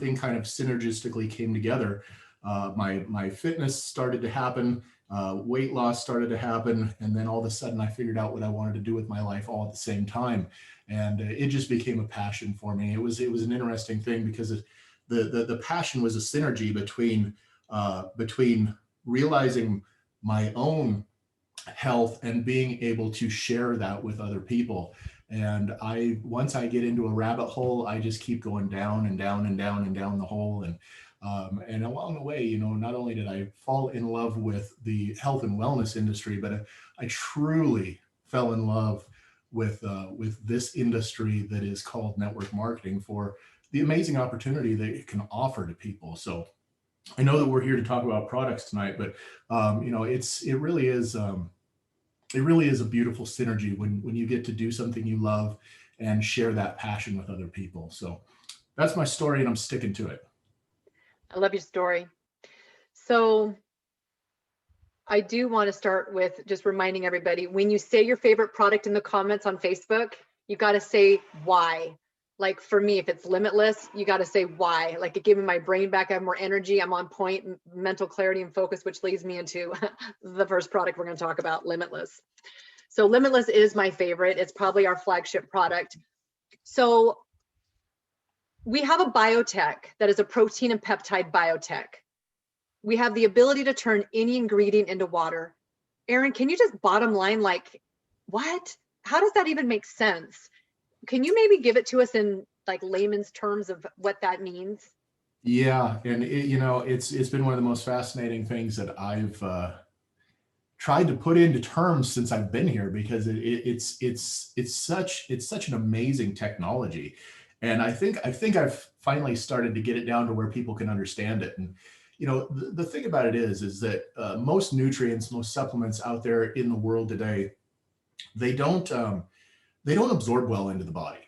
everything kind of synergistically came together. My fitness started to happen, weight loss started to happen, and then all of a sudden I figured out what I wanted to do with my life all at the same time, and it just became a passion for me. It was an interesting thing because the passion was a synergy between realizing my own health and being able to share that with other people. And once I get into a rabbit hole, I just keep going down and down and down and down the hole. And along the way, you know, not only did I fall in love with the health and wellness industry, but I truly fell in love with this industry that is called network marketing, for the amazing opportunity that it can offer to people. So I know that we're here to talk about products tonight, but you know, it really is a beautiful synergy when you get to do something you love and share that passion with other people. So that's my story, and I'm sticking to it. I love your story. So I do want to start with just reminding everybody, when you say your favorite product in the comments on Facebook, you got to say why. Like for me, if it's Limitless, you got to say why. Like it gave me my brain back, I have more energy, I'm on point, mental clarity and focus, which leads me into the first product we're going to talk about, Limitless. So Limitless is my favorite. It's probably our flagship product. So we have a biotech that is a protein and peptide biotech. We have the ability to turn any ingredient into water. Aaron, can you just bottom line, like, what? How does that even make sense? Can you maybe give it to us in like layman's terms of what that means? Yeah, and you know, it's been one of the most fascinating things that I've tried to put into terms since I've been here, because it's such an amazing technology, and I think I've finally started to get it down to where people can understand it. And you know, the thing about it is that most nutrients, most supplements out there in the world today, they don't absorb well into the body.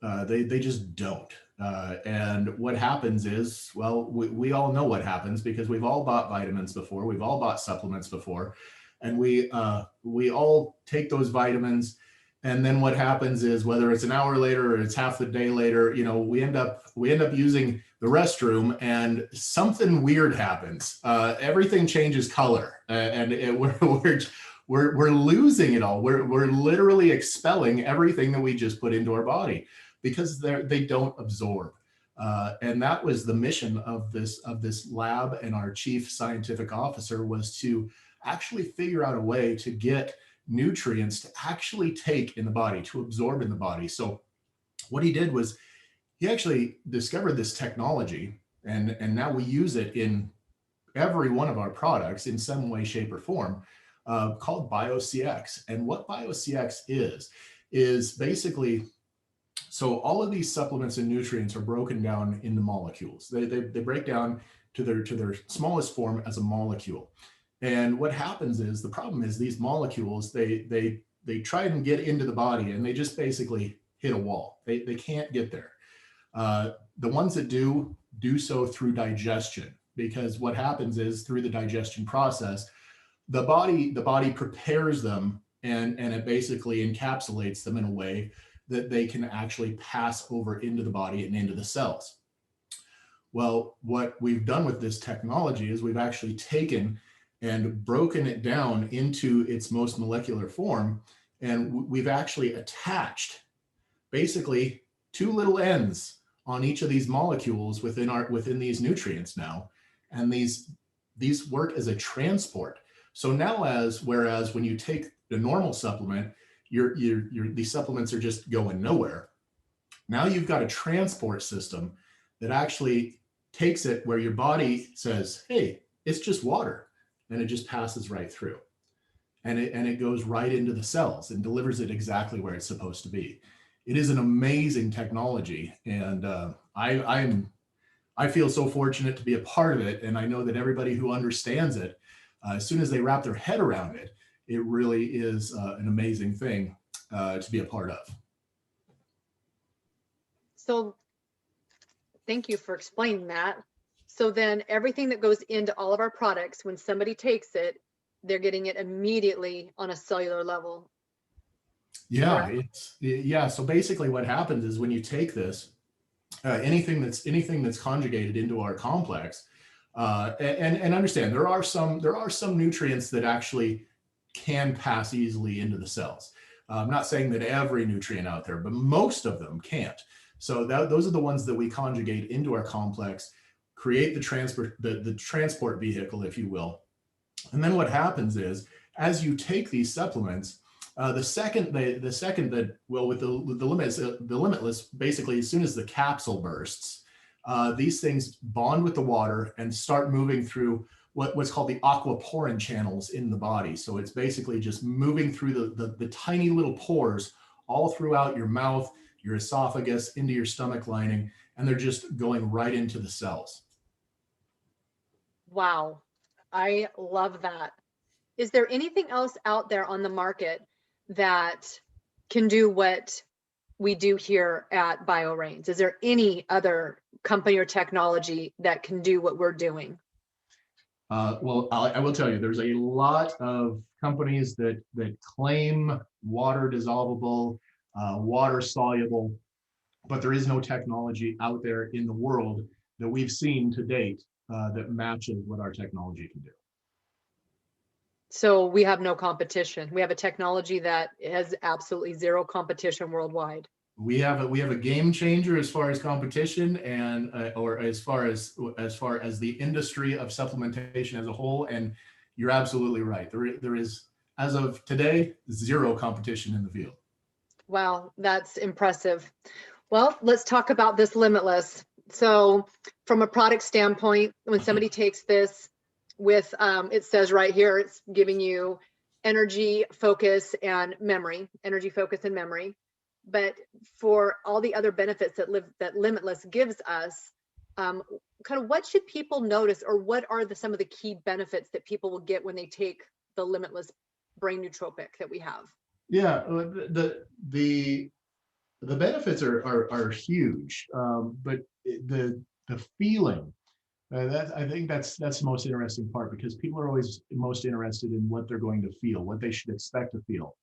They just don't. And what happens is, well, we all know what happens, because we've all bought vitamins before, we've all bought supplements before, and we all take those vitamins, and then what happens is, whether it's an hour later or it's half the day later, you know, we end up using the restroom, and something weird happens. Everything changes color, and we're losing it all. We're literally expelling everything that we just put into our body, because they don't absorb. And that was the mission of this lab, and our chief scientific officer was to actually figure out a way to get nutrients to actually take in the body, to absorb in the body. So what he did was, he actually discovered this technology, and now we use it in every one of our products in some way, shape, or form, called BioCX. And what BioCX is basically, so all of these supplements and nutrients are broken down into molecules. They break down to their smallest form as a molecule. And what happens is, the problem is, these molecules, they try and get into the body, and they just basically hit a wall. They can't get there. The ones that do so through digestion, because what happens is, through the digestion process, the body prepares them, and it basically encapsulates them in a way that they can actually pass over into the body and into the cells. Well, what we've done with this technology is, we've actually taken and broken it down into its most molecular form, and we've actually attached basically two little ends on each of these molecules within these nutrients now, and these work as a transport. So now, whereas when you take the normal supplement, these supplements are just going nowhere. Now you've got a transport system that actually takes it where your body says, hey, it's just water, and it just passes right through, and it goes right into the cells and delivers it exactly where it's supposed to be. It is an amazing technology, and I feel so fortunate to be a part of it. And I know that everybody who understands it, as soon as they wrap their head around it, it really is an amazing thing to be a part of. So thank you for explaining that. So then everything that goes into all of our products, when somebody takes it, they're getting it immediately on a cellular level. Yeah, yeah. So basically what happens is, when you take this, anything that's conjugated into our complex. And understand there are some nutrients that actually can pass easily into the cells. I'm not saying that every nutrient out there, but most of them can't. So those are the ones that we conjugate into our complex, create the transport vehicle, if you will. And then what happens is, as you take these supplements, the second that, well, with the limitless, basically as soon as the capsule bursts, these things bond with the water and start moving through what's called the aquaporin channels in the body. So it's basically just moving through the tiny little pores all throughout your mouth, your esophagus, into your stomach lining, and they're just going right into the cells. Wow, I love that. Is there anything else out there on the market that can do what we do here at BioReigns? Is there any other company or technology that can do what we're doing? Well, I will tell you, there's a lot of companies that claim water dissolvable, water soluble, but there is no technology out there in the world that we've seen to date that matches what our technology can do. So we have no competition. We have a technology that has absolutely zero competition worldwide. We have a game changer as far as competition, and or as far as the industry of supplementation as a whole. And you're absolutely right. There is, as of today, zero competition in the field. Wow, that's impressive. Well, let's talk about this limitless. So from a product standpoint, when somebody takes this with, it says right here, it's giving you energy, focus, and memory, energy, focus, and memory. But for all the other benefits that limitless gives us, kind of what should people notice, or what are some of the key benefits that people will get when they take the limitless brain nootropic that we have? Yeah, the benefits are huge, but the feeling, I think that's the most interesting part, because people are always most interested in what they're going to feel, what they should expect to feel.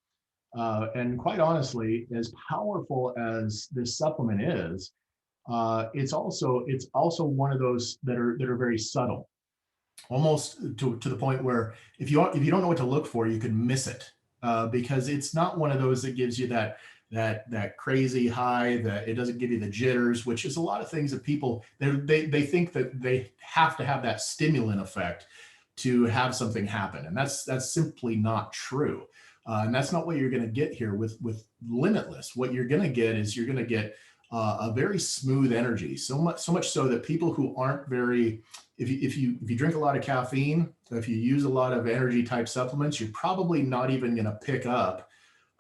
And quite honestly, as powerful as this supplement is, it's also one of those that are very subtle, almost to the point where if you don't know what to look for, you can miss it, because it's not one of those that gives you that crazy high, that it doesn't give you the jitters, which is a lot of things that people they think that they have to have that stimulant effect to have something happen, and that's simply not true. And that's not what you're going to get here with limitless. What you're going to get is you're going to get a very smooth energy, so much so that people who aren't very, if you drink a lot of caffeine, if you use a lot of energy type supplements, you're probably not even going to pick up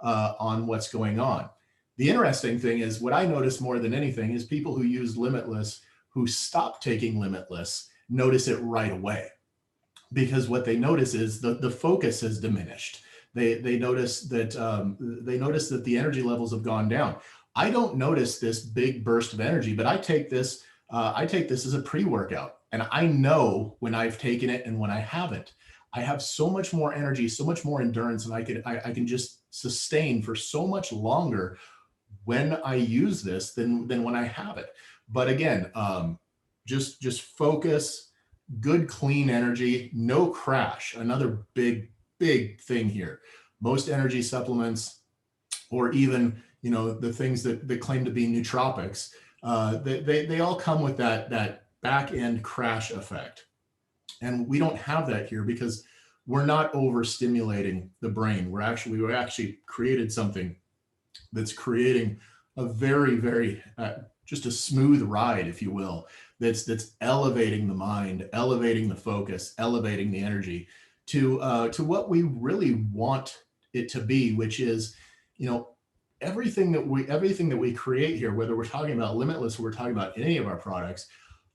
on what's going on. The interesting thing is, what I notice more than anything is people who use limitless, who stop taking limitless, notice it right away, because what they notice is the focus has diminished. They notice that the energy levels have gone down. I don't notice this big burst of energy, but I take this as a pre-workout, and I know when I've taken it and when I haven't. I have so much more energy, so much more endurance, and I can just sustain for so much longer when I use this than when I have it. But again, just focus, good clean energy, no crash. Another big thing here. Most energy supplements, or even the things that claim to be nootropics, they all come with that back end crash effect. And we don't have that here, because we're not overstimulating the brain. We actually created something that's creating a very just a smooth ride, if you will, that's elevating the mind, elevating the focus, elevating the energy to what we really want it to be, which is, everything that we create here, whether we're talking about limitless or we're talking about any of our products,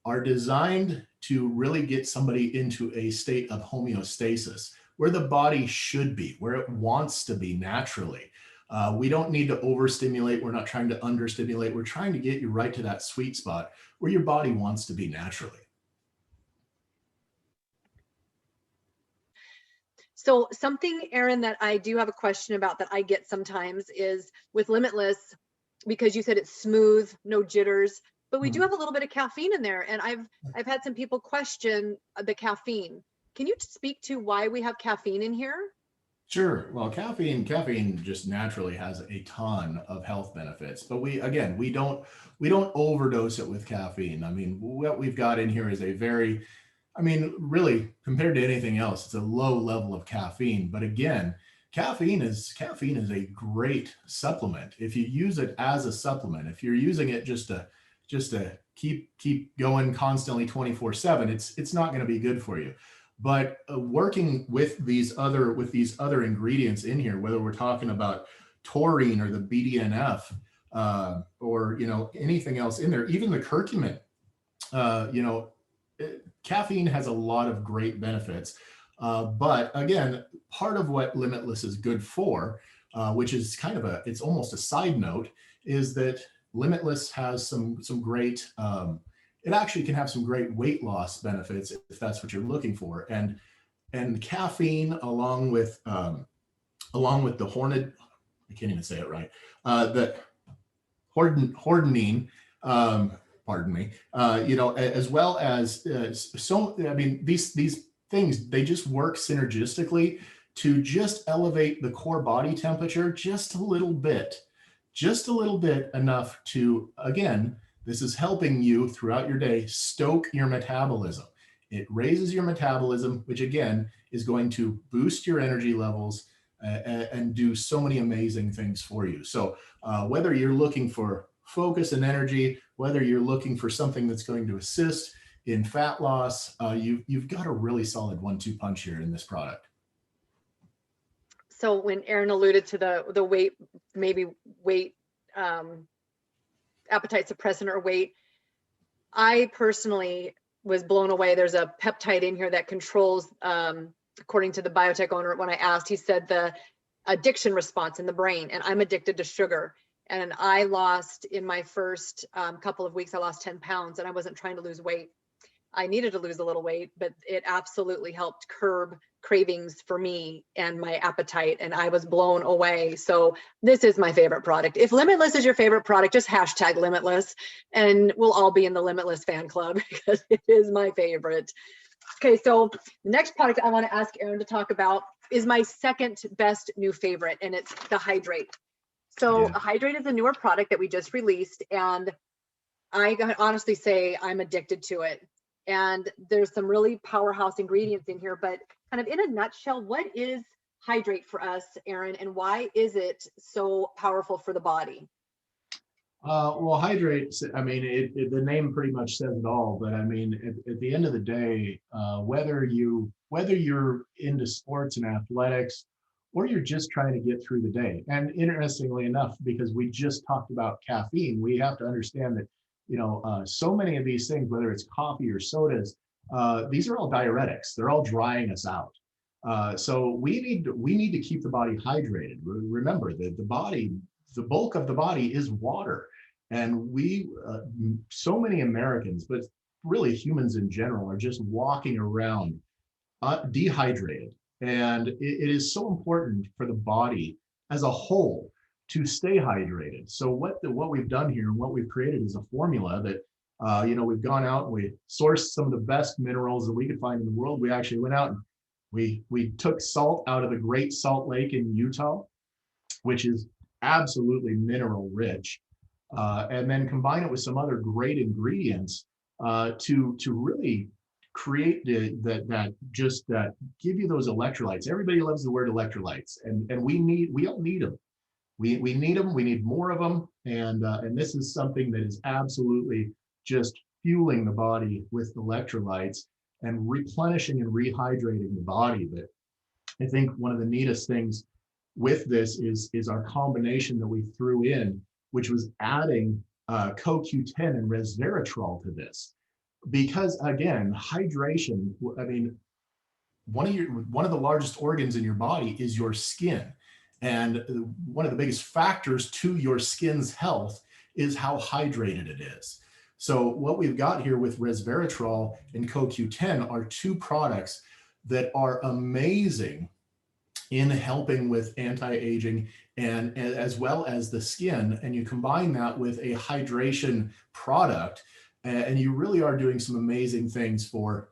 are designed to really get somebody into a state of homeostasis, where the body should be, where it wants to be naturally. We don't need to overstimulate. We're not trying to understimulate. We're trying to get you right to that sweet spot where your body wants to be naturally. So something, Aaron, that I do have a question about that I get sometimes is with limitless, because you said it's smooth, no jitters, but we do Mhm. have a little bit of caffeine in there. And I've had some people question the caffeine. Can you speak to why we have caffeine in here? Sure. Well, caffeine just naturally has a ton of health benefits, but again, we don't overdose it with caffeine. I mean, what we've got in here is a very, I mean, really, compared to anything else, it's a low level of caffeine. But again, caffeine is a great supplement. If you use it as a supplement, if you're using it just to keep going constantly 24/7, it's not going to be good for you. But working with these other ingredients in here, whether we're talking about taurine or the BDNF, or anything else in there, even the curcumin, uh, you know, caffeine has a lot of great benefits. But again, part of what Limitless is good for, which is it's almost a side note, is that Limitless has some great, it actually can have some great weight loss benefits if that's what you're looking for. And caffeine along with the horned, I can't even say it right, the hordenine, um, pardon me, as well as I mean, these things, they just work synergistically to just elevate the core body temperature just a little bit enough to, again, this is helping you throughout your day stoke your metabolism. It raises your metabolism, which again is going to boost your energy levels and do so many amazing things for you. So whether you're looking for focus and energy, whether you're looking for something that's going to assist in fat loss, you've got a really solid 1-2 punch here in this product. So when Aaron alluded to the weight, maybe weight, um, appetite suppressant or weight, I personally was blown away. There's a peptide in here that controls, according to the biotech owner, when I asked, he said the addiction response in the brain, and I'm addicted to sugar. And I lost, in my first couple of weeks, I lost 10 pounds, and I wasn't trying to lose weight. I needed to lose a little weight, but it absolutely helped curb cravings for me and my appetite, and I was blown away. So this is my favorite product. If Limitless is your favorite product, just hashtag Limitless, and we'll all be in the Limitless fan club because it is my favorite. Okay, so the next product I want to ask Aaron to talk about is my second best new favorite, and it's the Hydrate. So Yeah. Hydrate is a newer product that we just released, and I can honestly say I'm addicted to it. And there's some really powerhouse ingredients in here, but kind of in a nutshell, what is Hydrate for us, Aaron, and why is it so powerful for the body? Well, hydrate, I mean, the name pretty much says it all, but I mean, at the end of the day, whether you're into sports and athletics, or you're just trying to get through the day. And interestingly enough, because we just talked about caffeine, we have to understand that, so many of these things, whether it's coffee or sodas, these are all diuretics. They're all drying us out. So we need to keep the body hydrated. Remember that the bulk of the body is water. And so many Americans, but really humans in general, are just walking around dehydrated. And it is so important for the body as a whole to stay hydrated. So what we've done here and what we've created is a formula that, we've gone out and we sourced some of the best minerals that we could find in the world. We actually went out and we took salt out of the Great Salt Lake in Utah, which is absolutely mineral rich, and then combine it with some other great ingredients to really create that give you those electrolytes. Everybody loves the word electrolytes, and we all need them. We need them. We need more of them, and this is something that is absolutely just fueling the body with electrolytes and replenishing and rehydrating the body. But I think one of the neatest things with this is our combination that we threw in, which was adding CoQ10 and resveratrol to this. Because again, hydration, I mean, one of the largest organs in your body is your skin. And one of the biggest factors to your skin's health is how hydrated it is. So what we've got here with resveratrol and CoQ10 are two products that are amazing in helping with anti-aging and as well as the skin, and you combine that with a hydration product, and you really are doing some amazing things for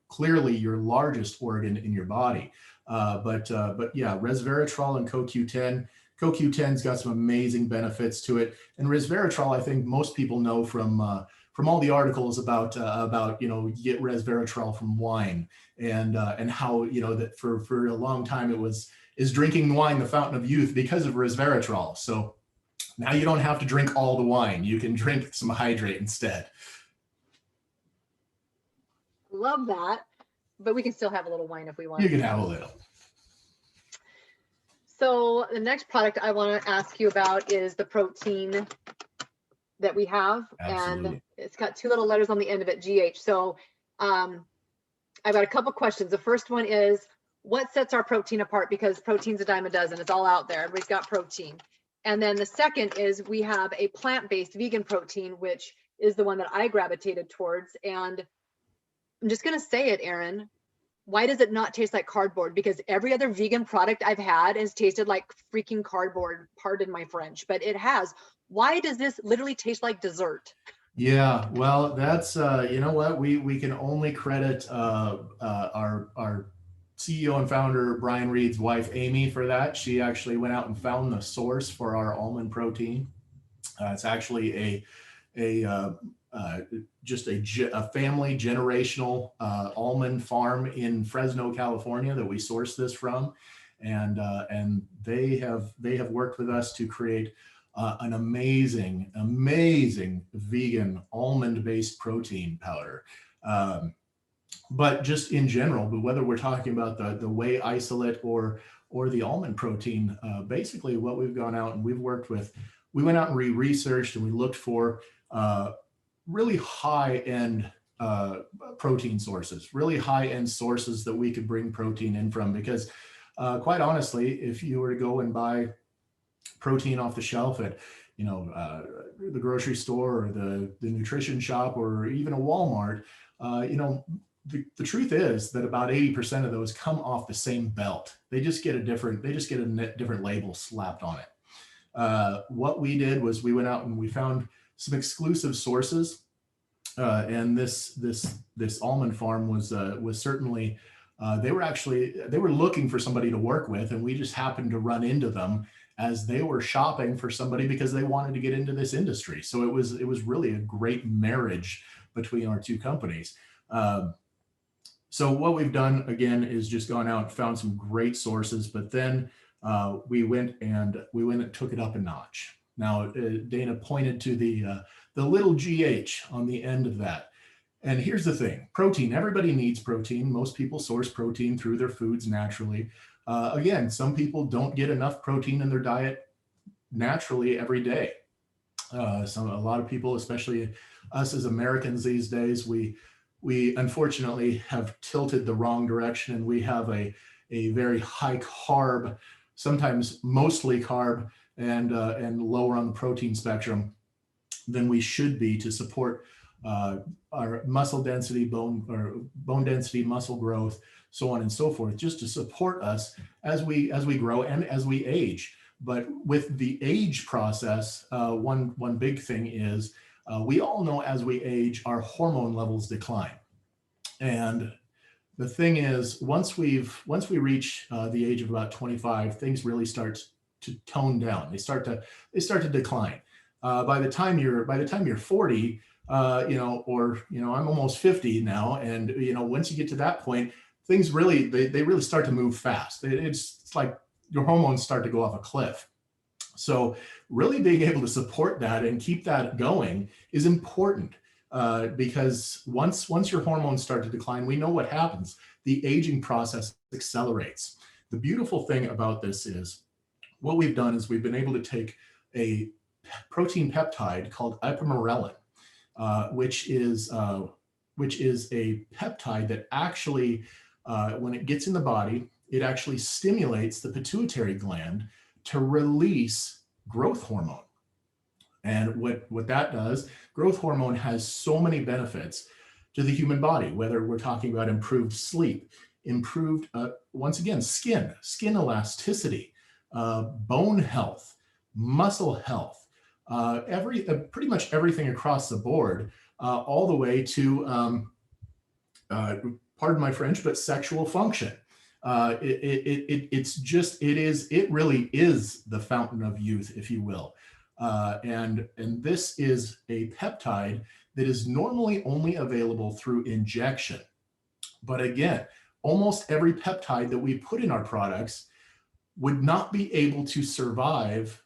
clearly your largest organ in your body. But yeah, resveratrol and CoQ10. CoQ10's got some amazing benefits to it, and resveratrol, I think most people know from all the articles about you get resveratrol from wine, and how that for a long time is drinking wine the fountain of youth because of resveratrol. So now you don't have to drink all the wine; you can drink some hydrate instead. Love that. But we can still have a little wine if we want. You can have a little. So the next product I want to ask you about is the protein that we have. Absolutely. And it's got 2 little letters on the end of it, GH. So I've got a couple questions. The first one is, what sets our protein apart? Because protein's a dime a dozen. It's all out there. Everybody's got protein. And then the second is, we have a plant-based vegan protein, which is the one that I gravitated towards. And I'm just going to say it, Aaron. Why does it not taste like cardboard? Because every other vegan product I've had has tasted like freaking cardboard, pardon my French, but it has. Why does this literally taste like dessert? Yeah, well, that's you know what, we can only credit our CEO and founder Brian Reed's wife Amy for that. She actually went out and found the source for our almond protein. It's actually just a family generational almond farm in Fresno, California, that we source this from, and they have worked with us to create an amazing vegan almond-based protein powder. But just in general, but whether we're talking about the whey isolate or the almond protein, basically what we've gone out and we went out and researched, and we looked for really high-end protein sources, really high-end sources that we could bring protein in from. Because quite honestly, if you were to go and buy protein off the shelf at the grocery store or the nutrition shop or even a Walmart, the truth is that about 80% of those come off the same belt. They just get a different label slapped on it. What we did was we went out and we found some exclusive sources, and this almond farm was certainly they were looking for somebody to work with, and we just happened to run into them as they were shopping for somebody because they wanted to get into this industry. So it was really a great marriage between our two companies. So what we've done again is just gone out and found some great sources, but then we went and took it up a notch. Now, Dana pointed to the little GH on the end of that. And here's the thing, protein, everybody needs protein. Most people source protein through their foods naturally. Again, some people don't get enough protein in their diet naturally every day. A lot of people, especially us as Americans these days, we unfortunately have tilted the wrong direction, and we have a very high carb, sometimes mostly carb, and lower on the protein spectrum than we should be to support our muscle density, bone density, muscle growth, so on and so forth, just to support us as we grow and as we age. But with the age process, one big thing is we all know as we age, our hormone levels decline. And the thing is, once we reach the age of about 25, things really start to tone down. They start to decline. By the time you're 40, I'm almost 50 now, and once you get to that point, things really they really start to move fast. It's like your hormones start to go off a cliff. So really being able to support that and keep that going is important, because once your hormones start to decline, we know what happens. The aging process accelerates. The beautiful thing about this is what we've done is we've been able to take a protein peptide called ipamorelin, which is a peptide that actually, when it gets in the body, it actually stimulates the pituitary gland to release growth hormone. And what that does, growth hormone has so many benefits to the human body, whether we're talking about improved sleep, improved, once again, skin elasticity, bone health, muscle health, pretty much everything across the board, all the way to, pardon my French, but sexual function. It really is the fountain of youth, if you will. And this is a peptide that is normally only available through injection. But again, almost every peptide that we put in our products would not be able to survive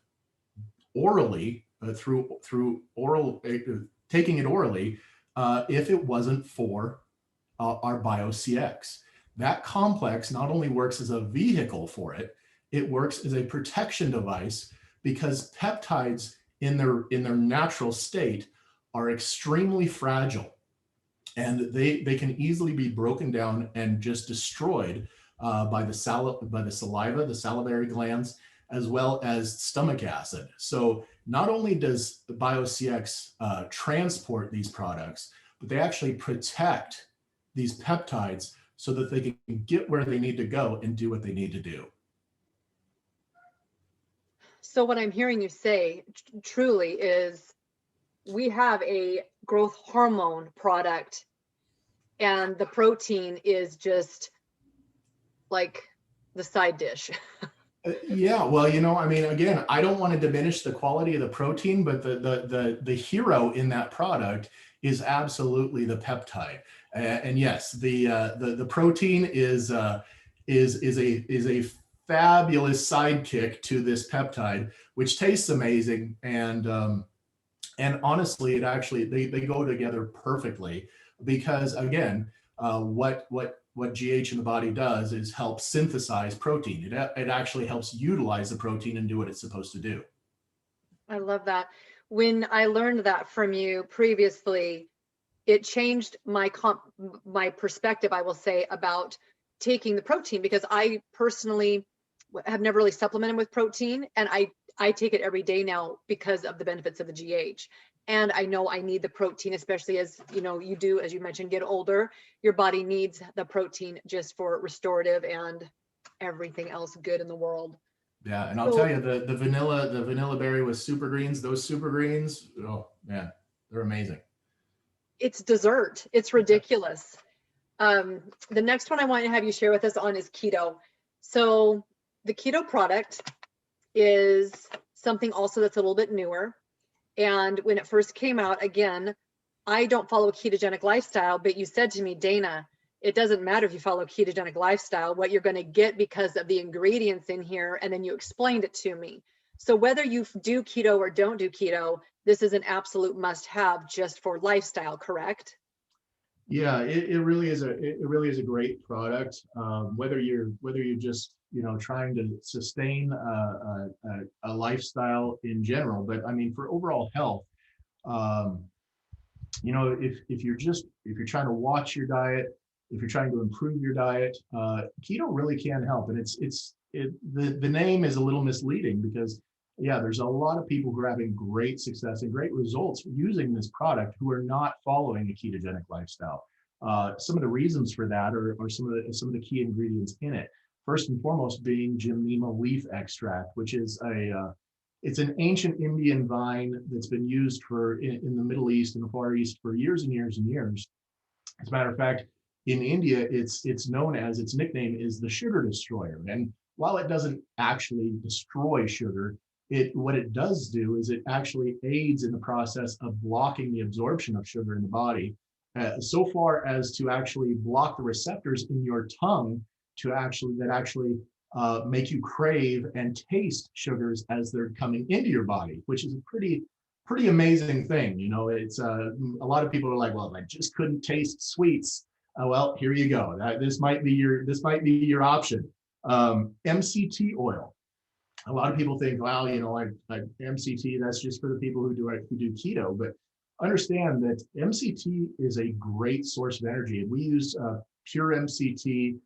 orally, through oral, taking it orally, if it wasn't for our BioCX. That complex not only works as a vehicle for it, it works as a protection device, because peptides in their natural state are extremely fragile, and they can easily be broken down and just destroyed by the saliva, the salivary glands, as well as stomach acid. So not only does the BioCX transport these products, but they actually protect these peptides so that they can get where they need to go and do what they need to do. So what I'm hearing you say truly is we have a growth hormone product, and the protein is just like the side dish. Yeah, well, I mean, again, I don't want to diminish the quality of the protein, but the hero in that product is absolutely the peptide. And yes, the protein is a fabulous sidekick to this peptide, which tastes amazing, and honestly, it actually they go together perfectly, because again, what GH in the body does is help synthesize protein. It actually helps utilize the protein and do what it's supposed to do. I love that. When I learned that from you previously, it changed my perspective, I will say, about taking the protein, because I personally have never really supplemented with protein, and I take it every day now because of the benefits of the GH. And I know I need the protein, especially as you do, as you mentioned, get older. Your body needs the protein just for restorative and everything else good in the world. Yeah, and I'll tell you, the vanilla berry with super greens, those super greens, oh man, they're amazing. It's dessert. It's ridiculous. The next one I want to have you share with us on is keto. So the keto product is something also that's a little bit newer. And when it first came out, again, I don't follow a ketogenic lifestyle, but you said to me, Dana, it doesn't matter if you follow a ketogenic lifestyle, what you're going to get because of the ingredients in here. And then you explained it to me. So whether you do keto or don't do keto, this is an absolute must have just for lifestyle, correct? Yeah, it really is a great product. Whether you're just trying to sustain a lifestyle in general, but I mean for overall health, if you're trying to watch your diet, if you're trying to improve your diet, keto really can help. And the name is a little misleading, because yeah, there's a lot of people who are having great success and great results using this product who are not following a ketogenic lifestyle. Some of the reasons for that are some of the key ingredients in it. First and foremost being Gymnema leaf extract, which is it's an ancient Indian vine that's been used in the Middle East and the Far East for years and years and years. As a matter of fact, in India, its nickname is the sugar destroyer. And while it doesn't actually destroy sugar, what it does do is it actually aids in the process of blocking the absorption of sugar in the body, so far as to actually block the receptors in your tongue that actually make you crave and taste sugars as they're coming into your body, which is a pretty amazing thing. It's a lot of people are like, well, if I just couldn't taste sweets, well, here you go. This might be your option. MCT oil. A lot of people think, well, MCT, that's just for the people who do keto, but understand that MCT is a great source of energy, and we use pure MCT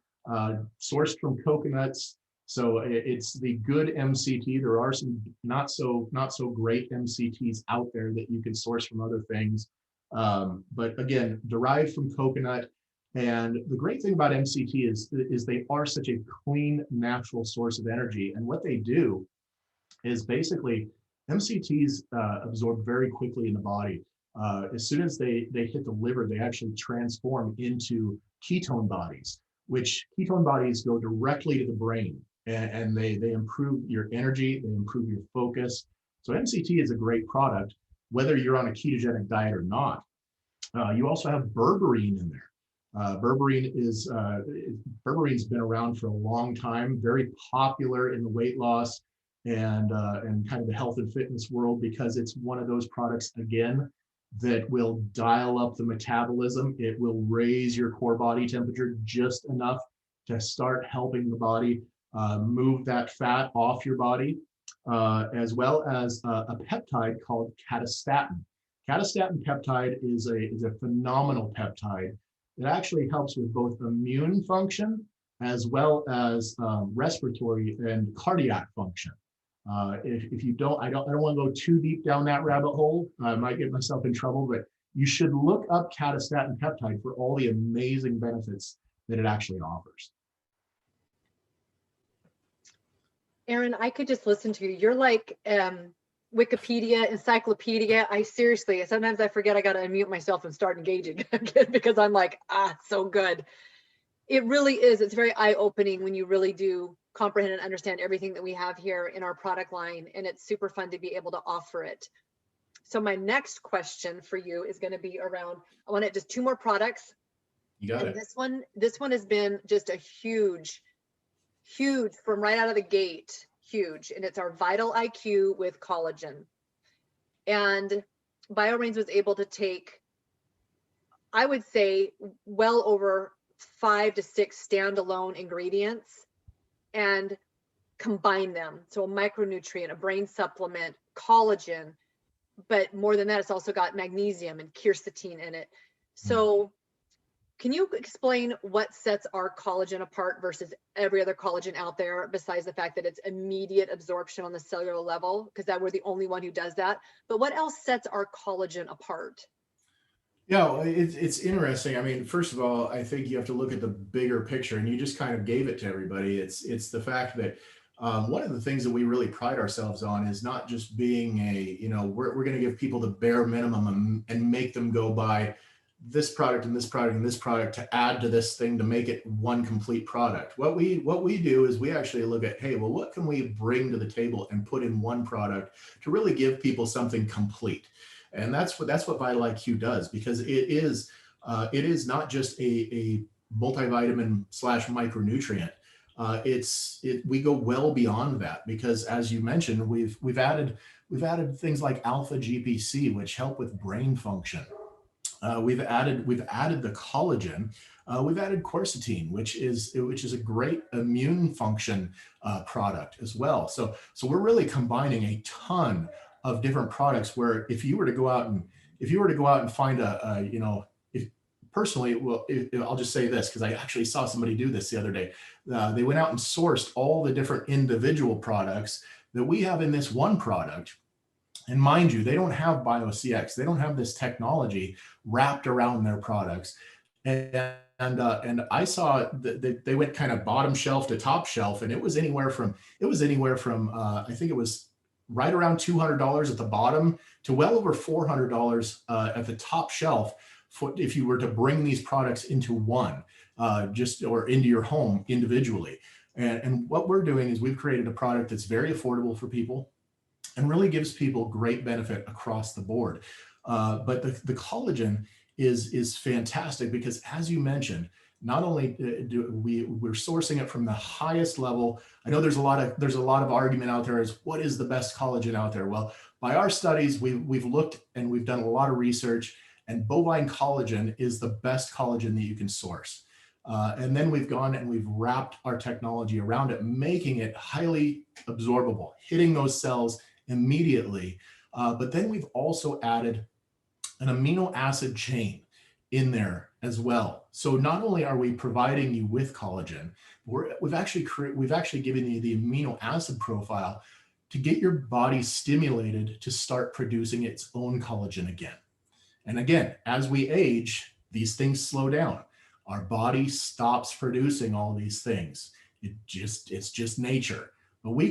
sourced from coconuts. So it's the good MCT. There are some not so great MCTs out there that you can source from other things, but again, derived from coconut. And the great thing about MCT is they are such a clean, natural source of energy. And what they do is basically MCTs absorb very quickly in the body. As soon as they hit the liver, they actually transform into ketone bodies, which ketone bodies go directly to the brain, and they improve your energy, they improve your focus. So MCT is a great product, whether you're on a ketogenic diet or not. You also have berberine in there. Berberine has been around for a long time, very popular in the weight loss and kind of the health and fitness world, because it's one of those products, again, that will dial up the metabolism. It will raise your core body temperature just enough to start helping the body move that fat off your body, as well as a peptide called catastatin. Catastatin peptide is a phenomenal peptide. It actually helps with both immune function as well as respiratory and cardiac function. If you don't, I don't want to go too deep down that rabbit hole. I might get myself in trouble, but you should look up catastatin peptide for all the amazing benefits that it actually offers. Aaron, I could just listen to you. You're like Wikipedia, encyclopedia. Sometimes I forget I got to unmute myself and start engaging again because I'm like, so good. It really is. It's very eye-opening when you really do comprehend and understand everything that we have here in our product line, and it's super fun to be able to offer it. So my next question for you is going to be around, I want just 2 more products. You got it. This one has been just a huge from right out of the gate, huge. And it's our Vital IQ with collagen. And BioReigns was able to take, I would say, well over 5 to 6 standalone ingredients and combine them. So a micronutrient, a brain supplement, collagen, but more than that, it's also got magnesium and quercetin in it. So can you explain what sets our collagen apart versus every other collagen out there, besides the fact that it's immediate absorption on the cellular level, because that we're the only one who does that, but what else sets our collagen apart? Yeah, it's interesting. I mean, first of all, I think you have to look at the bigger picture, and you just kind of gave it to everybody. It's the fact that one of the things that we really pride ourselves on is not just being we're going to give people the bare minimum and make them go buy this product and this product and this product to add to this thing to make it one complete product. What we do is we actually look at, hey, well, what can we bring to the table and put in one product to really give people something complete? And that's what Vital IQ does, because it is not just a multivitamin / micronutrient. We go well beyond that, because as you mentioned, we've added things like alpha GPC, which help with brain function. We've added the collagen. We've added quercetin, which is a great immune function product as well. So we're really combining a ton of different products, where if you were to go out and find personally, well, I'll just say this, because I actually saw somebody do this the other day. They went out and sourced all the different individual products that we have in this one product. And mind you, they don't have BioCX. They don't have this technology wrapped around their products. And I saw that they went kind of bottom shelf to top shelf, and it was anywhere from I think it was right around $200 at the bottom to well over $400 at the top shelf, if you were to bring these products into one, or into your home individually. And what we're doing is we've created a product that's very affordable for people and really gives people great benefit across the board. But the collagen is fantastic, because, as you mentioned, not only we're sourcing it from the highest level. I know there's a lot of argument out there as what is the best collagen out there. Well, by our studies, we've looked and we've done a lot of research, and bovine collagen is the best collagen that you can source. And then we've gone and we've wrapped our technology around it, making it highly absorbable, hitting those cells immediately. But then we've also added an amino acid chain in there as well. So not only are we providing you with collagen, we've actually given you the amino acid profile to get your body stimulated to start producing its own collagen again. And again, as we age, these things slow down. Our body stops producing all these things. It's just nature. But we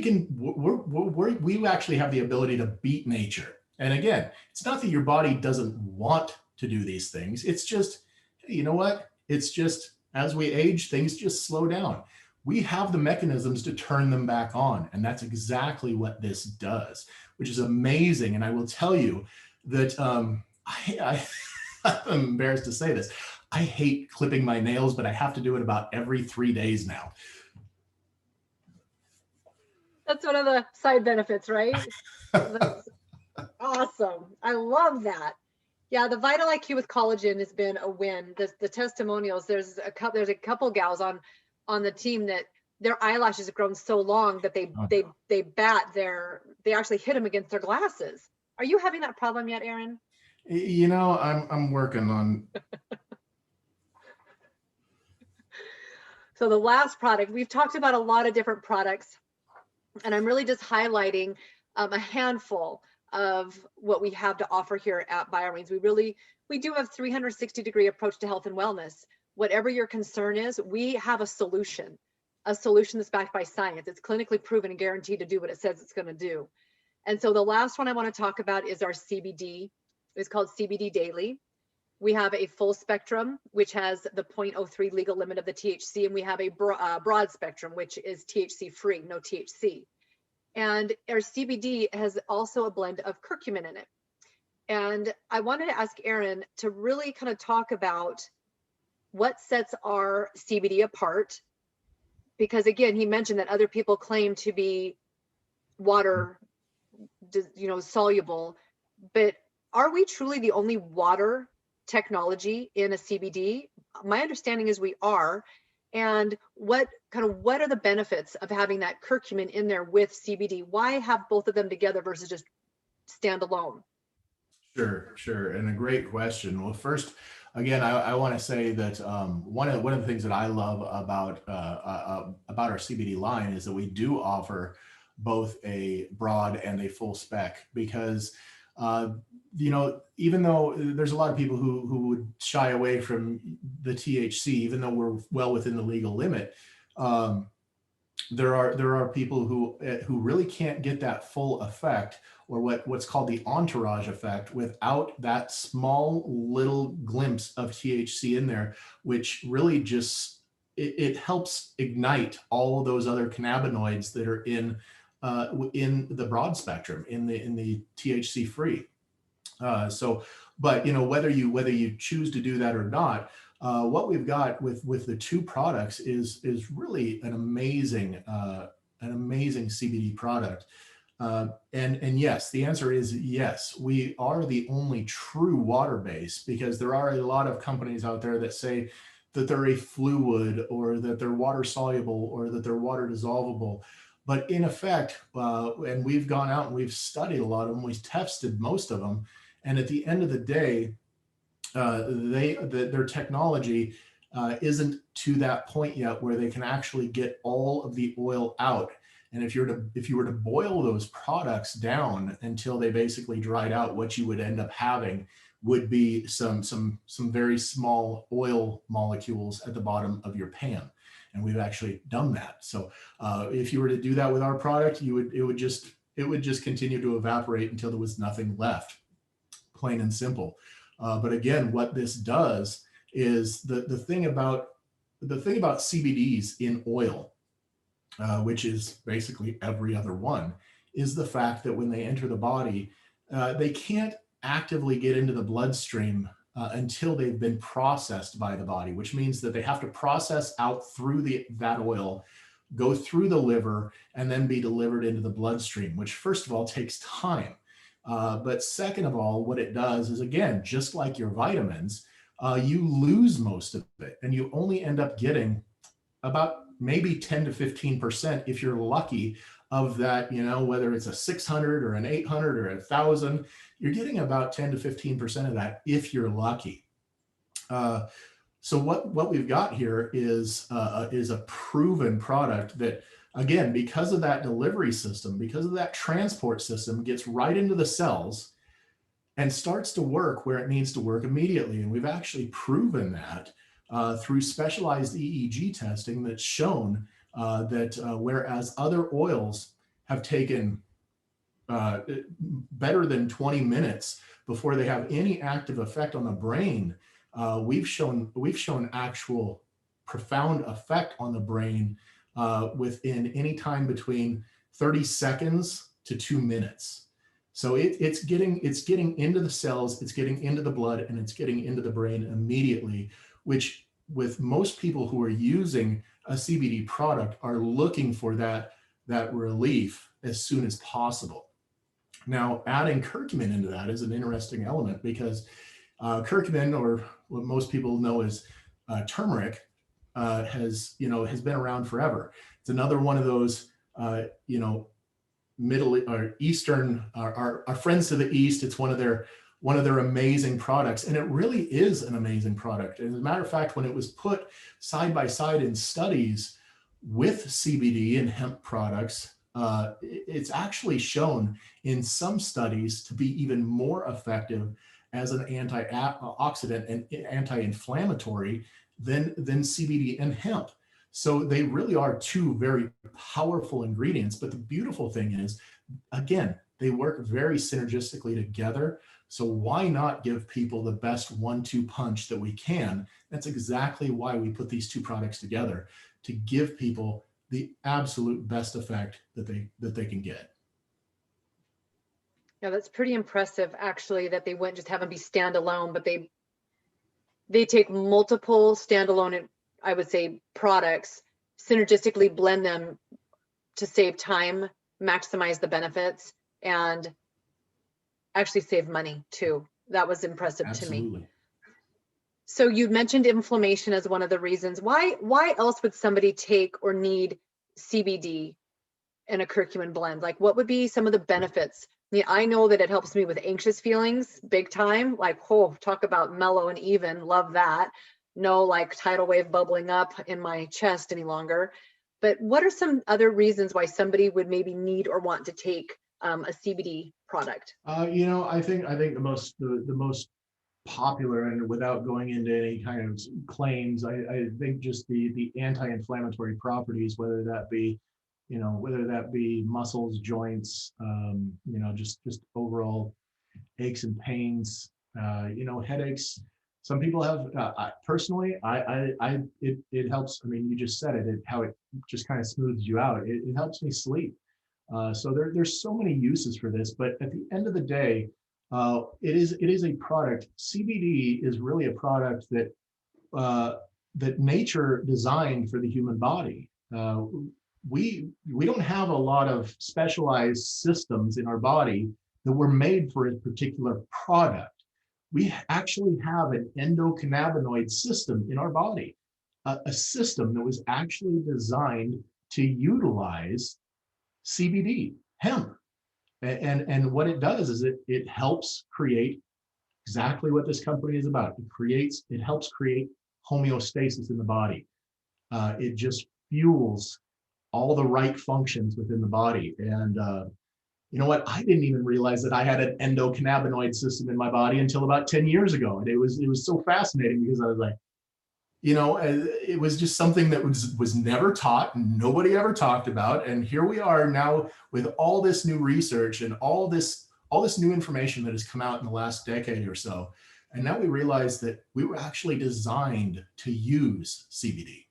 actually have the ability to beat nature. And again, it's not that your body doesn't want to do these things. It's just, hey, you know what? It's just as we age, things just slow down. We have the mechanisms to turn them back on. And that's exactly what this does, which is amazing. And I will tell you that I'm embarrassed to say this. I hate clipping my nails, but I have to do it about every 3 days now. That's one of the side benefits, right? That's awesome. I love that. Yeah, the Vital IQ with collagen has been a win. The testimonials, there's a couple gals on the team that their eyelashes have grown so long that they actually hit them against their glasses. Are you having that problem yet, Aaron? You know, I'm working on. So the last product, we've talked about a lot of different products, and I'm really just highlighting a handful of what we have to offer here at BioReigns. We do have 360-degree approach to health and wellness. Whatever your concern is, we have a solution that's backed by science. It's clinically proven and guaranteed to do what it says it's going to do. And so the last one I want to talk about is our CBD. It's called CBD Daily. We have a full spectrum, which has the 0.03 legal limit of the THC, and we have a broad spectrum, which is THC free, no THC. And our CBD has also a blend of curcumin in it. And I wanted to ask Aaron to really kind of talk about what sets our CBD apart, because again, he mentioned that other people claim to be water, soluble, but are we truly the only water technology in a CBD? My understanding is we are. And what are the benefits of having that curcumin in there with CBD? Why have both of them together versus just standalone? Sure. And a great question. Well, first, again, I want to say that one of the things that I love about our CBD line is that we do offer both a broad and a full spec, because even though there's a lot of people who would shy away from the THC, even though we're well within the legal limit, there are people who really can't get that full effect, or what's called the entourage effect, without that small little glimpse of THC in there, which really just it helps ignite all of those other cannabinoids that are in the broad spectrum, in the THC free. But whether you choose to do that or not, what we've got with the two products is really an amazing CBD product. And yes, the answer is yes, we are the only true water base, because there are a lot of companies out there that say that they're a fluid, or that they're water soluble, or that they're water dissolvable. But in effect, and we've gone out and we've studied a lot of them, we've tested most of them, and at the end of the day, their technology isn't to that point yet where they can actually get all of the oil out. And if you were to boil those products down until they basically dried out, what you would end up having would be some very small oil molecules at the bottom of your pan. And we've actually done that. So if you were to do that with our product, it would just continue to evaporate until there was nothing left, plain and simple. But again, what this does is the thing about CBDs in oil, which is basically every other one, is the fact that when they enter the body, they can't actively get into the bloodstream until they've been processed by the body, which means that they have to process out through that oil, go through the liver, and then be delivered into the bloodstream, which first of all takes time. But second of all, what it does is, again, just like your vitamins, you lose most of it, and you only end up getting about maybe 10 to 15%, if you're lucky, of that, whether it's a 600 or an 800 or 1,000, you're getting about 10 to 15% of that if you're lucky. So what we've got here is a proven product that, again, because of that delivery system, because of that transport system, gets right into the cells and starts to work where it needs to work immediately. And we've actually proven that through specialized EEG testing that's shown that whereas other oils have taken better than 20 minutes before they have any active effect on the brain, we've shown actual profound effect on the brain within any time between 30 seconds to 2 minutes. So it's getting into the cells, it's getting into the blood, and it's getting into the brain immediately, which with most people who are using a CBD product are looking for that relief as soon as possible. Now, adding curcumin into that is an interesting element because curcumin, or what most people know as turmeric, has been around forever. It's another one of those Middle or Eastern, our friends to the East. It's one of their amazing products, and it really is an amazing product. As a matter of fact, when it was put side by side in studies with CBD and hemp products, it's actually shown in some studies to be even more effective as an antioxidant and anti-inflammatory than CBD and hemp. So they really are two very powerful ingredients. But the beautiful thing is, again, they work very synergistically together. So why not give people the best 1-2 punch that we can? That's exactly why we put these two products together, to give people the absolute best effect that they can get. Yeah, that's pretty impressive, actually, that they wouldn't just have them be standalone, but they take multiple standalone, I would say, products, synergistically blend them to save time, maximize the benefits, and actually save money too. That was impressive to me. Absolutely. So you mentioned inflammation as one of the reasons. Why else would somebody take or need CBD in a curcumin blend? Like, what would be some of the benefits? Yeah, I know that it helps me with anxious feelings big time. Like, oh, talk about mellow and even, love that. No like tidal wave bubbling up in my chest any longer. But what are some other reasons why somebody would maybe need or want to take a CBD product? I think the most popular, and without going into any kind of claims, I think just the anti-inflammatory properties, whether that be muscles, joints, just overall aches and pains, headaches. Some people have, personally, it helps. I mean, you just said it, how it just kind of smooths you out. It helps me sleep. So there's so many uses for this, but at the end of the day, it is a product. CBD is really a product that nature designed for the human body. We don't have a lot of specialized systems in our body that were made for a particular product. We actually have an endocannabinoid system in our body, a system that was actually designed to utilize CBD, hemp. And what it does is it helps create exactly what this company is about. It helps create homeostasis in the body. It just fuels all the right functions within the body. And you know what? I didn't even realize that I had an endocannabinoid system in my body until about 10 years ago. And it was so fascinating because I was like, it was just something that was never taught, nobody ever talked about. And here we are now with all this new research and all this new information that has come out in the last decade or so. And now we realize that we were actually designed to use CBD.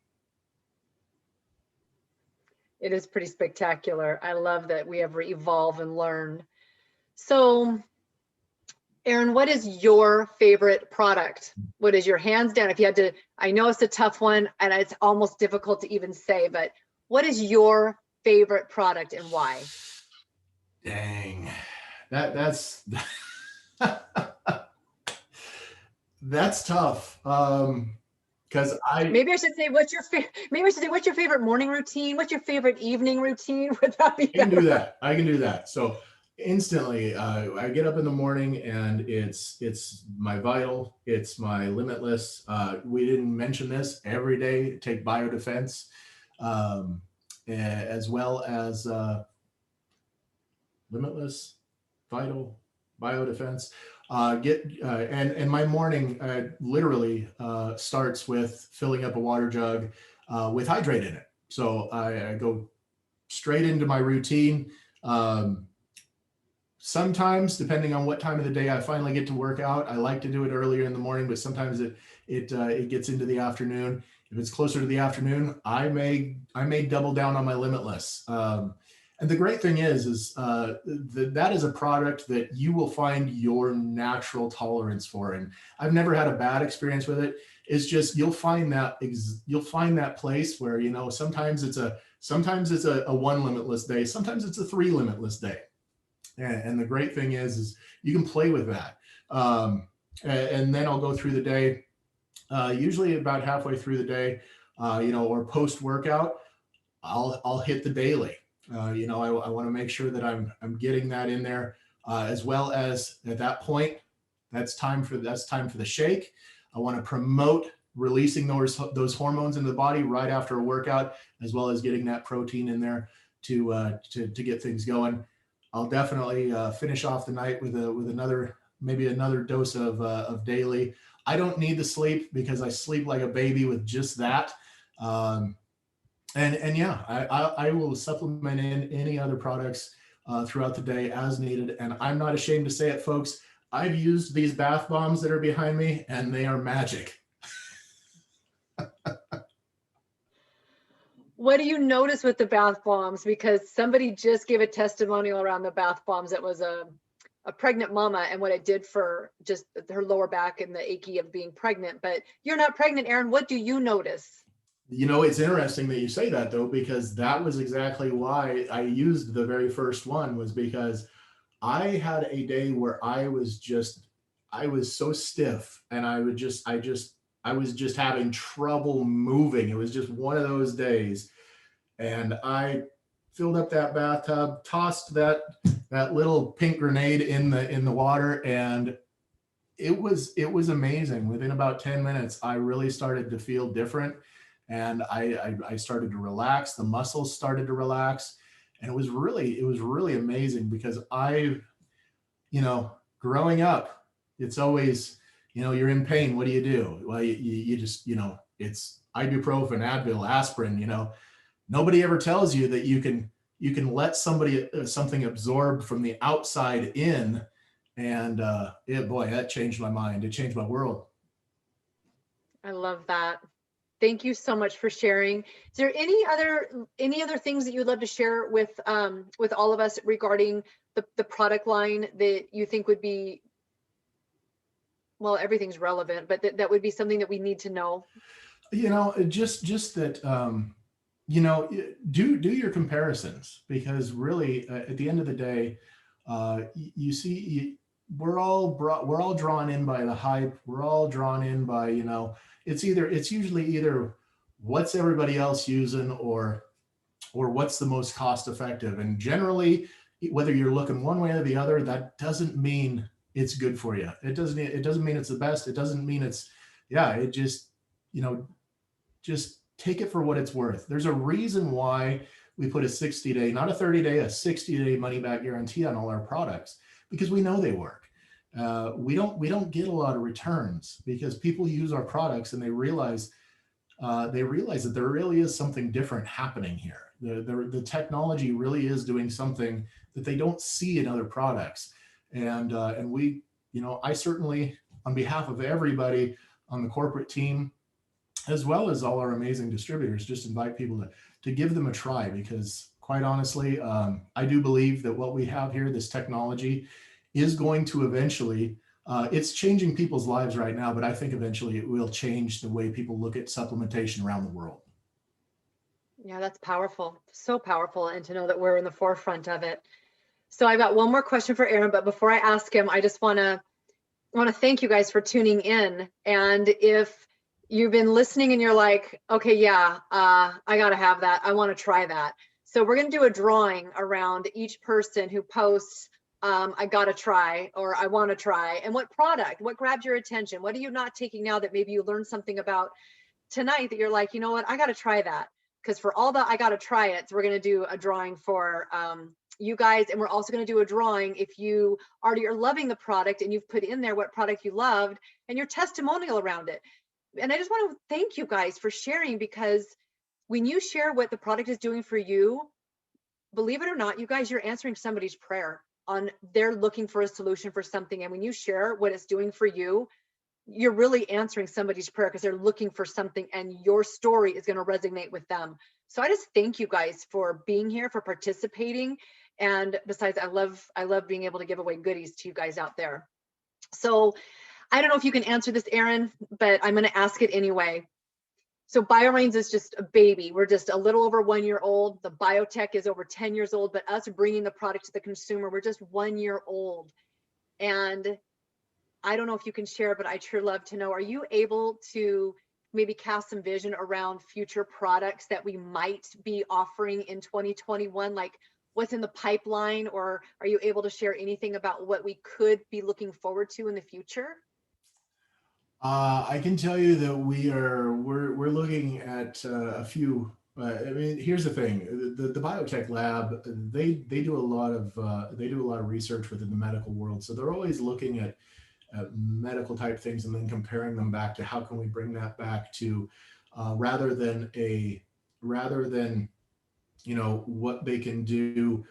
It is pretty spectacular. I love that we ever evolve and learn. So, Aaron, what is your favorite product? What is your hands down? If you had to, I know it's a tough one and it's almost difficult to even say, but what is your favorite product and why? Dang, that's that's tough. Because maybe I should say what's your favorite morning routine? What's your favorite evening routine? Would that be I can do that. So instantly, I get up in the morning and it's my Vital, it's my Limitless. We didn't mention this, every day take Biodefense, as well as Limitless, Vital, Biodefense. And my morning literally starts with filling up a water jug with hydrate in it. So I go straight into my routine. Um, Sometimes, depending on what time of the day I finally get to work out, I like to do it earlier in the morning, but sometimes it gets into the afternoon. If it's closer to the afternoon, I may double down on my limitless. And the great thing is that is a product that you will find your natural tolerance for. And I've never had a bad experience with it. It's just you'll find that place where, you know, sometimes it's a one limitless day, sometimes it's a three limitless day. And the great thing is you can play with that. And then I'll go through the day, usually about halfway through the day, or post workout, I'll hit the daily. I want to make sure that I'm getting that in there, as well as at that point, that's time for the shake. I want to promote releasing those hormones into the body right after a workout, as well as getting that protein in there to get things going. I'll definitely finish off the night with maybe another dose of daily. I don't need the sleep because I sleep like a baby with just that. And yeah, I will supplement in any other products throughout the day as needed. And I'm not ashamed to say it, folks. I've used these bath bombs that are behind me, and they are magic. What do you notice with the bath bombs? Because somebody just gave a testimonial around the bath bombs. It was a pregnant mama and what it did for just her lower back and the achy of being pregnant. But you're not pregnant, Aaron. What do you notice? You know, it's interesting that you say that, though, because that was exactly why I used the very first one, was because I had a day where I was so stiff, and I was just having trouble moving. It was just one of those days. And I filled up that bathtub, tossed that little pink grenade in the water, and it was amazing. Within about 10 minutes, I really started to feel different, and I started to relax. The muscles started to relax, and it was really amazing because growing up, it's always, you're in pain. What do you do? Well, you just, it's ibuprofen, Advil, aspirin. Nobody ever tells you that you can let something absorb from the outside in. And boy, that changed my mind. It changed my world. I love that. Thank you so much for sharing. Is there any other things that you'd love to share with all of us regarding the product line that you think would be, well, everything's relevant, but that would be something that we need to know? Just that, do your comparisons, because really, at the end of the day, you see, we're all drawn in by the hype. We're all drawn in by, it's usually either what's everybody else using, or what's the most cost effective. And generally, whether you're looking one way or the other, that doesn't mean it's good for you. It doesn't mean it's the best. It doesn't mean it just, just take it for what it's worth. There's a reason why we put a 60-day, not a 30-day, a 60-day money back guarantee on all our products, because we know they work. We don't get a lot of returns because people use our products and they realize that there really is something different happening here. The technology really is doing something that they don't see in other products. And we, I certainly, on behalf of everybody on the corporate team, as well as all our amazing distributors, just invite people to give them a try, because quite honestly, I do believe that what we have here, this technology, is going to eventually, it's changing people's lives right now, but I think eventually it will change the way people look at supplementation around the world. Yeah, that's powerful. So powerful. And to know that we're in the forefront of it. So I've got one more question for Aaron, but before I ask him, I just want to thank you guys for tuning in. And if you've been listening and you're like, okay, yeah, I got to have that. I want to try that. So we're going to do a drawing around each person who posts, I got to try, or I want to try, and what product, what grabbed your attention? What are you not taking now that maybe you learned something about tonight that you're like, you know what, I got to try that. Because for all that, I got to try it. So we're going to do a drawing for you guys, and we're also going to do a drawing if you already are loving the product and you've put in there what product you loved and your testimonial around it. And I just want to thank you guys for sharing, because when you share what the product is doing for you, believe it or not, you guys, you're answering somebody's prayer on they're looking for a solution for something. And when you share what it's doing for you, you're really answering somebody's prayer because they're looking for something and your story is going to resonate with them. So I just thank you guys for being here, for participating. And besides, I love being able to give away goodies to you guys out there. So I don't know if you can answer this, Erin, but I'm going to ask it anyway. So BioReigns is just a baby. We're just a little over 1 year old. The Biotech is over 10 years old, but us bringing the product to the consumer, we're just 1 year old. And I don't know if you can share, but I'd sure love to know, are you able to maybe cast some vision around future products that we might be offering in 2021? Like what's in the pipeline, or are you able to share anything about what we could be looking forward to in the future? I can tell you that we're looking at a few. I mean, here's the thing: the biotech lab, they do a lot of research within the medical world, so they're always looking at medical type things and then comparing them back to how can we bring that back to rather than what they can do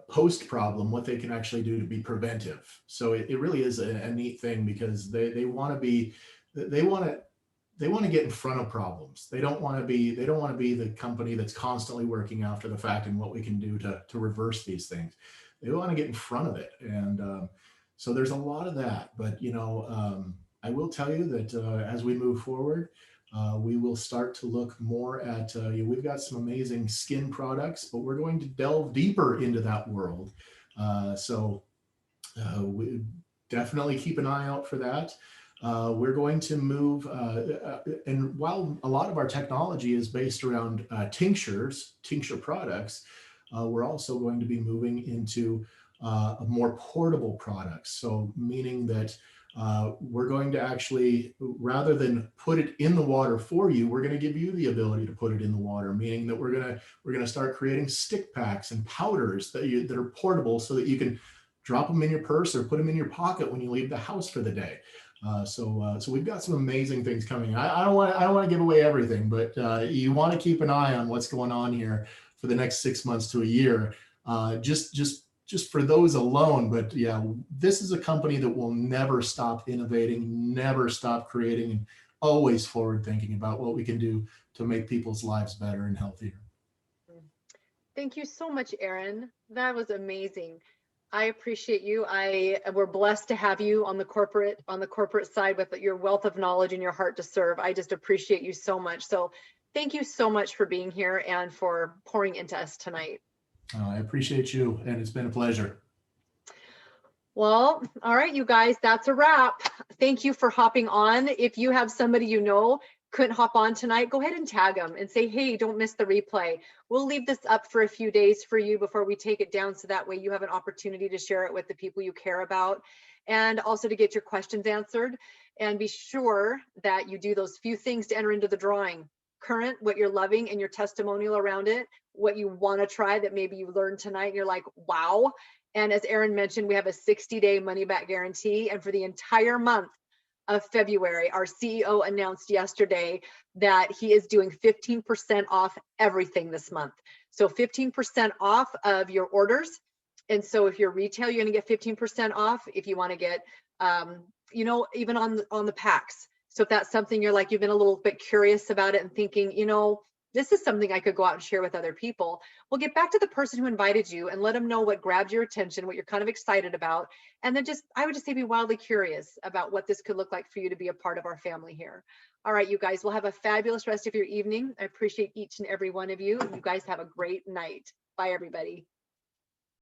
post problem, what they can actually do to be preventive. So it really is a neat thing, because they want to be they want to get in front of problems. They don't want to be the company that's constantly working after the fact and what we can do to reverse these things. They want to get in front of it. And so there's a lot of that. But I will tell you that as we move forward, we will start to look more at, we've got some amazing skin products, but we're going to delve deeper into that world. So we definitely keep an eye out for that. We're going to move, and while a lot of our technology is based around tincture products, we're also going to be moving into more portable products. So meaning that we're going to actually, rather than put it in the water for you, we're going to give you the ability to put it in the water, meaning that we're going to start creating stick packs and powders that are portable, so that you can drop them in your purse or put them in your pocket when you leave the house for the day. So we've got some amazing things coming. I don't want to give away everything, but you want to keep an eye on what's going on here for the next 6 months to a year. Just for those alone. But yeah, this is a company that will never stop innovating, never stop creating, and always forward thinking about what we can do to make people's lives better and healthier. Thank you so much, Erin. That was amazing. I appreciate you. We're blessed to have you on the corporate side with your wealth of knowledge and your heart to serve. I just appreciate you so much. So thank you so much for being here and for pouring into us tonight. I appreciate you, and it's been a pleasure. Well, all right, you guys, that's a wrap. Thank you for hopping on. If you have somebody you know couldn't hop on tonight, go ahead and tag them and say, hey, don't miss the replay. We'll leave this up for a few days for you before we take it down, so that way you have an opportunity to share it with the people you care about, and also to get your questions answered. And be sure that you do those few things to enter into the drawing. Current, what you're loving, and your testimonial around it, what you want to try that maybe you learned tonight and you're like, wow. And as Erin mentioned, we have a 60-day money-back guarantee. And for the entire month of February, our CEO announced yesterday that he is doing 15% off everything this month. So 15% off of your orders. And so if you're retail, you're going to get 15% off. If you want to get, even on the packs. So if that's something you're like, you've been a little bit curious about it and thinking, this is something I could go out and share with other people. Well, get back to the person who invited you and let them know what grabbed your attention, what you're kind of excited about. And then I would just say, be wildly curious about what this could look like for you to be a part of our family here. All right, you guys, will have a fabulous rest of your evening. I appreciate each and every one of you. You guys have a great night. Bye, everybody.